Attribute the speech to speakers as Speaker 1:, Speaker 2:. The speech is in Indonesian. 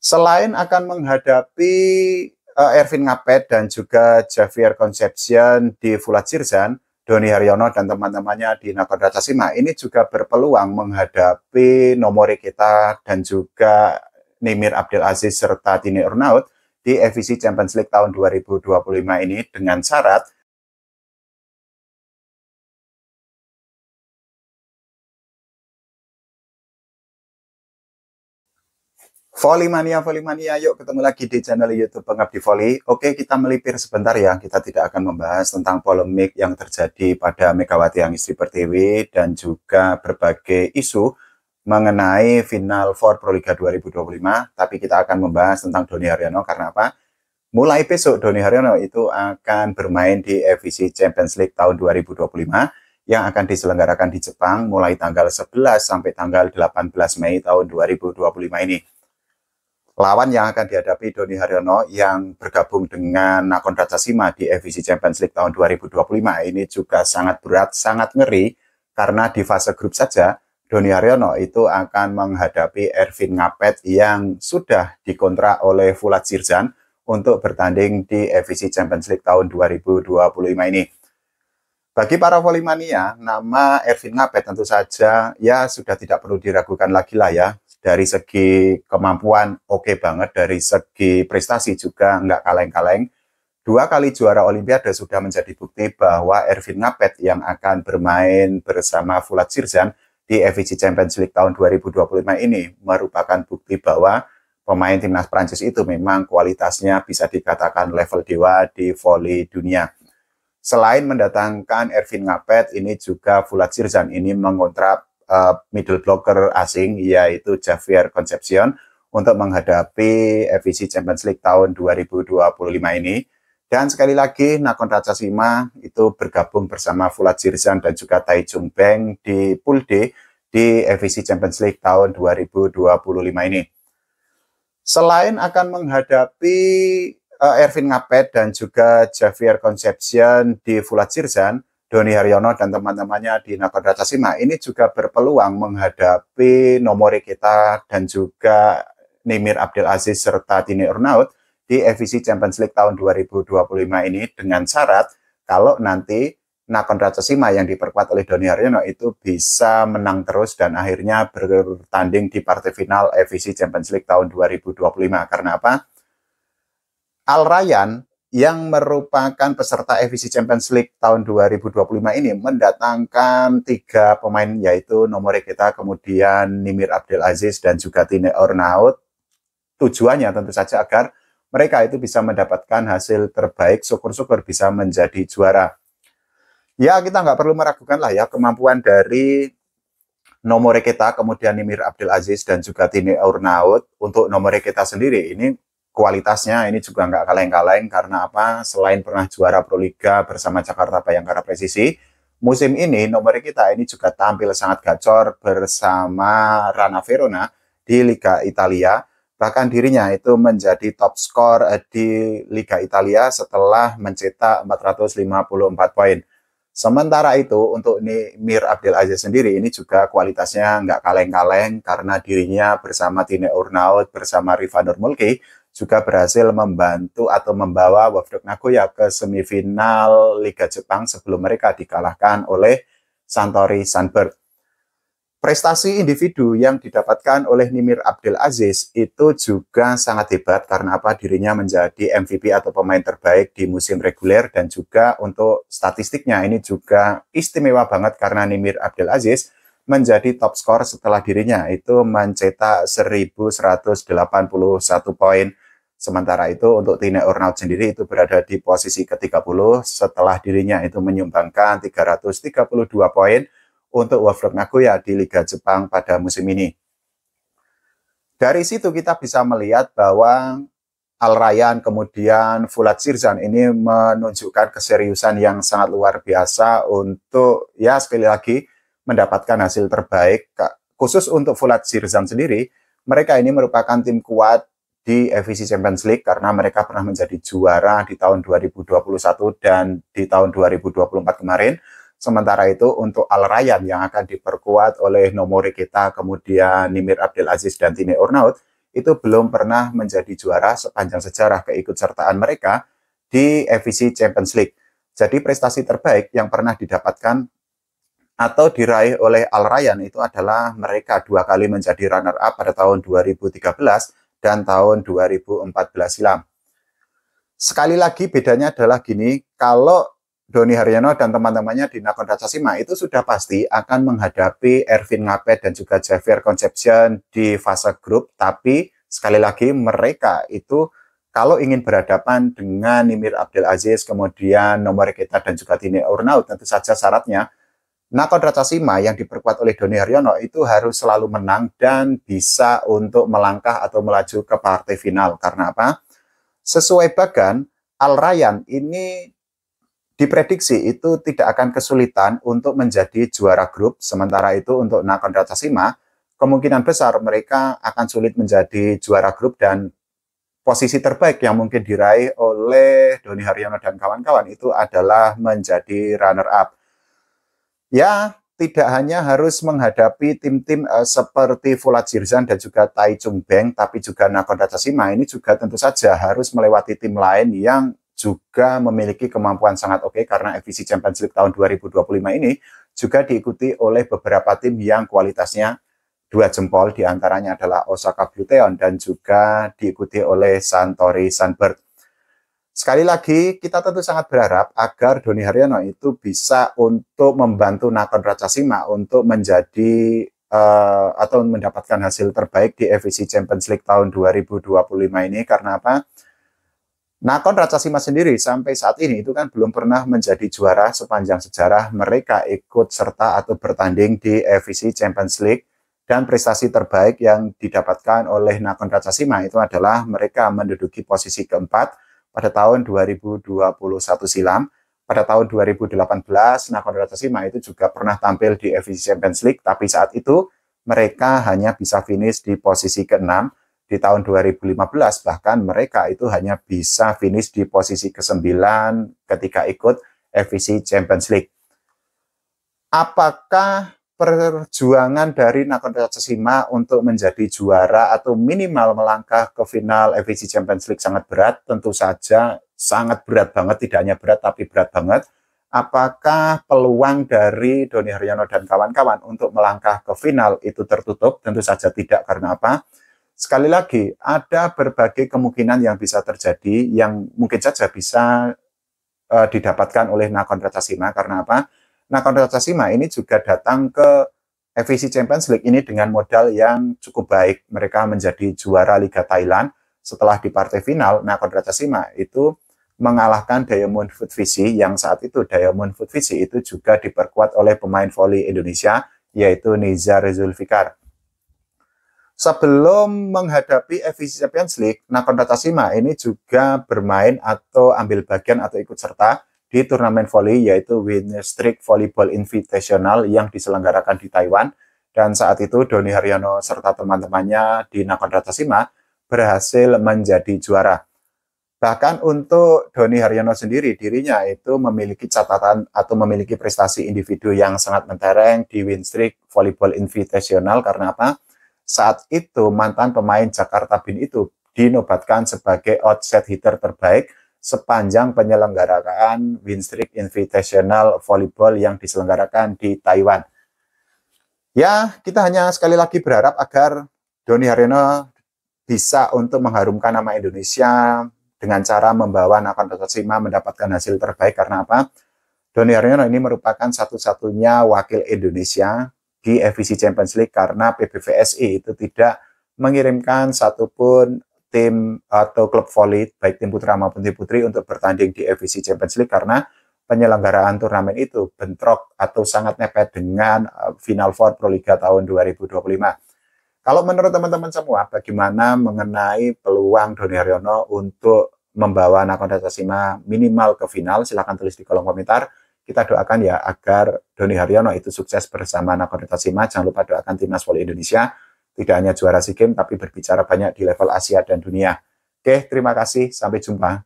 Speaker 1: Selain akan menghadapi Ervin Ngapet dan juga Javier Concepcion di Fulat Sirzan, Doni Haryono dan teman-temannya di Nakon Ratchasima ini juga berpeluang menghadapi Nomori Kita dan juga Nimir Abdel Aziz serta Tine Urnaut di FIC Champions League tahun 2025 ini dengan syarat Volley Mania, yuk ketemu lagi di channel YouTube Pengabdi Volley. Oke, kita melipir sebentar ya. Kita tidak akan membahas tentang polemik yang terjadi pada Megawati Angistri Pertiwi dan juga berbagai isu mengenai Final Four Proliga 2025. Tapi kita akan membahas tentang Doni Haryono karena apa? Mulai besok Doni Haryono itu akan bermain di FIC Champions League tahun 2025 yang akan diselenggarakan di Jepang mulai tanggal 11 sampai tanggal 18 Mei tahun 2025 ini. Lawan yang akan dihadapi Doni Haryono yang bergabung dengan Nakon Ratchasima di FIC Champions League tahun 2025 ini juga sangat berat, sangat ngeri karena di fase grup saja Doni Haryono itu akan menghadapi Ervin Ngapet yang sudah dikontrak oleh Fulat Sirzan untuk bertanding di FIC Champions League tahun 2025 ini. Bagi para volley-mania, nama Ervin Ngapet tentu saja ya sudah tidak perlu diragukan lagi lah ya. Dari segi kemampuan oke banget, dari segi prestasi juga nggak kaleng-kaleng. 2 kali juara Olimpiade sudah menjadi bukti bahwa Ervin Ngapet yang akan bermain bersama Fulat Sirzan di FIC Champions League tahun 2025 ini merupakan bukti bahwa pemain timnas Prancis itu memang kualitasnya bisa dikatakan level dewa di volley dunia. Selain mendatangkan Ervin Ngapet, ini juga Fulat Sirzan ini mengontrak middle blocker asing yaitu Javier Concepcion untuk menghadapi FIC Champions League tahun 2025 ini. Dan sekali lagi Nakon Ratchasima itu bergabung bersama Fulat Sirzan dan juga Tai Chung Beng di Pool D di FIC Champions League tahun 2025 ini. Selain akan menghadapi Ervin Ngapet dan juga Javier Concepcion di Fulat Sirzan, Doni Haryono dan teman-temannya di Nakon Ratchasima ini juga berpeluang menghadapi Nomori Kita dan juga Nimir Abdel Aziz serta Tine Urnaut di FIC Champions League tahun 2025 ini dengan syarat kalau nanti Nakon Ratchasima yang diperkuat oleh Doni Haryono itu bisa menang terus dan akhirnya bertanding di partai final FIC Champions League tahun 2025. Karena apa? Al Rayyan yang merupakan peserta FIC Champions League tahun 2025 ini mendatangkan 3 pemain yaitu Nomori Kita, kemudian Nimir Abdel Aziz dan juga Tine Urnaut. Tujuannya tentu saja agar mereka itu bisa mendapatkan hasil terbaik, syukur-syukur bisa menjadi juara. Ya, kita nggak perlu meragukan lah ya kemampuan dari Nomori Kita, kemudian Nimir Abdel Aziz dan juga Tine Urnaut. Untuk Nomori Kita sendiri ini kualitasnya ini juga nggak kaleng-kaleng karena apa? Selain pernah juara Proliga bersama Jakarta Bayangkara Presisi, musim ini Nomori Kita ini juga tampil sangat gacor bersama Rana Verona di Liga Italia. Bahkan dirinya itu menjadi top skor di Liga Italia setelah mencetak 454 poin. Sementara itu untuk Nimir Abdel Aziz sendiri ini juga kualitasnya nggak kaleng-kaleng karena dirinya bersama Tine Urnaut bersama Rifa Nurmulki juga berhasil membantu atau membawa Wafdok Nagoya ke semifinal Liga Jepang sebelum mereka dikalahkan oleh Santori Sunbird. Prestasi individu yang didapatkan oleh Nimir Abdel Aziz itu juga sangat hebat karena apa? Dirinya menjadi MVP atau pemain terbaik di musim reguler dan juga untuk statistiknya ini juga istimewa banget karena Nimir Abdel Aziz menjadi top skor setelah dirinya itu mencetak 1181 poin. Sementara itu untuk Tine Urnaut sendiri itu berada di posisi ke-30 setelah dirinya itu menyumbangkan 332 poin untuk Wafdok Nagoya di Liga Jepang pada musim ini. Dari situ kita bisa melihat bahwa Al Rayyan kemudian Fulat Sirzan ini menunjukkan keseriusan yang sangat luar biasa untuk ya sekali lagi mendapatkan hasil terbaik. Khusus untuk Fulat Sirzan sendiri, mereka ini merupakan tim kuat di FIC Champions League karena mereka pernah menjadi juara di tahun 2021 dan di tahun 2024 kemarin. Sementara itu untuk Al Rayyan yang akan diperkuat oleh Nomori Kita, kemudian Nimir Abdel Aziz dan Tine Urnaut, itu belum pernah menjadi juara sepanjang sejarah keikutsertaan mereka di FIC Champions League. Jadi prestasi terbaik yang pernah didapatkan atau diraih oleh Al Rayyan itu adalah mereka 2 kali menjadi runner up pada tahun 2013 dan tahun 2014 silam. Sekali lagi bedanya adalah gini, kalau Doni Haryono dan teman-temannya di Nakon Ratchasima itu sudah pasti akan menghadapi Ervin Ngapet dan juga Javier Concepcion di fase grup, tapi sekali lagi mereka itu kalau ingin berhadapan dengan Nimir Abdelaziz, kemudian Nomor Kita dan juga Tine Urnaut, tentu saja syaratnya Nakon Ratchasima yang diperkuat oleh Doni Haryono itu harus selalu menang dan bisa untuk melangkah atau melaju ke partai final. Karena apa? Sesuai Bagan, Al Rayyan ini diprediksi itu tidak akan kesulitan untuk menjadi juara grup. Sementara itu untuk Nakon Ratchasima, kemungkinan besar mereka akan sulit menjadi juara grup dan posisi terbaik yang mungkin diraih oleh Doni Haryono dan kawan-kawan itu adalah menjadi runner-up. Ya, tidak hanya harus menghadapi tim-tim seperti Fulat Jirzan dan juga Tai Chung Beng, tapi juga Nakon Ratchasima ini juga tentu saja harus melewati tim lain yang juga memiliki kemampuan sangat oke karena FIC Champions League tahun 2025 ini juga diikuti oleh beberapa tim yang kualitasnya 2 jempol, diantaranya adalah Osaka Bluetheon dan juga diikuti oleh Santori Sunbird. Sekali lagi, kita tentu sangat berharap agar Doni Haryono itu bisa untuk membantu Nakon Ratchasima untuk menjadi atau mendapatkan hasil terbaik di FIC Champions League tahun 2025 ini. Karena apa? Nakon Ratchasima sendiri sampai saat ini itu kan belum pernah menjadi juara sepanjang sejarah mereka ikut serta atau bertanding di FIC Champions League, dan prestasi terbaik yang didapatkan oleh Nakon Ratchasima itu adalah mereka menduduki posisi keempat pada tahun 2021 silam. Pada tahun 2018 Nakon Ratchasima itu juga pernah tampil di FIC Champions League, tapi saat itu mereka hanya bisa finish di posisi ke-6. Di tahun 2015 bahkan mereka itu hanya bisa finish di posisi ke-9 ketika ikut FIC Champions League. Apakah perjuangan dari Nakon Ratchasima untuk menjadi juara atau minimal melangkah ke final FIC Champions League sangat berat? Tentu saja sangat berat banget, tidak hanya berat tapi berat banget. Apakah peluang dari Doni Haryono dan kawan-kawan untuk melangkah ke final itu tertutup? Tentu saja tidak. Karena apa? Sekali lagi, ada berbagai kemungkinan yang bisa terjadi, yang mungkin saja bisa didapatkan oleh Nakon Ratchasima. Karena apa? Nakon Ratchasima ini juga datang ke FIC Champions League ini dengan modal yang cukup baik. Mereka menjadi juara Liga Thailand. Setelah di partai final, Nakon Ratchasima itu mengalahkan Diamond Food Visi, yang saat itu Diamond Food Visi itu juga diperkuat oleh pemain voli Indonesia, yaitu Nizar Zulfikar. Sebelum menghadapi FIC Champions League, Nakon Ratchasima ini juga bermain atau ambil bagian atau ikut serta di turnamen voli, yaitu Winstreak Volleyball Invitational yang diselenggarakan di Taiwan. Dan saat itu Doni Haryono serta teman-temannya di Nakon Ratchasima berhasil menjadi juara. Bahkan untuk Doni Haryono sendiri, dirinya itu memiliki catatan atau memiliki prestasi individu yang sangat mentereng di Winstreak Volleyball Invitational. Karena apa? Saat itu mantan pemain Jakarta Bin itu dinobatkan sebagai outset hitter terbaik sepanjang penyelenggaraan Winstreak Invitational Volleyball yang diselenggarakan di Taiwan. Ya, kita hanya sekali lagi berharap agar Doni Haryono bisa untuk mengharumkan nama Indonesia dengan cara membawa Nakon Ratchasima mendapatkan hasil terbaik. Karena apa? Doni Haryono ini merupakan satu-satunya wakil Indonesia di FIC Champions League karena PBVSI itu tidak mengirimkan satupun tim atau klub voli, baik tim putra maupun tim putri, untuk bertanding di FIC Champions League karena penyelenggaraan turnamen itu bentrok atau sangat mepet dengan Final Four Proliga tahun 2025. Kalau menurut teman-teman semua, bagaimana mengenai peluang Doni Haryono untuk membawa Nakon Ratchasima minimal ke final? Silahkan tulis di kolom komentar. Kita doakan ya agar Doni Haryono itu sukses bersama Nakon Ratchasima. Jangan lupa doakan Timnas Voli Indonesia tidak hanya juara SEA Games tapi berbicara banyak di level Asia dan dunia. Oke, terima kasih. Sampai jumpa.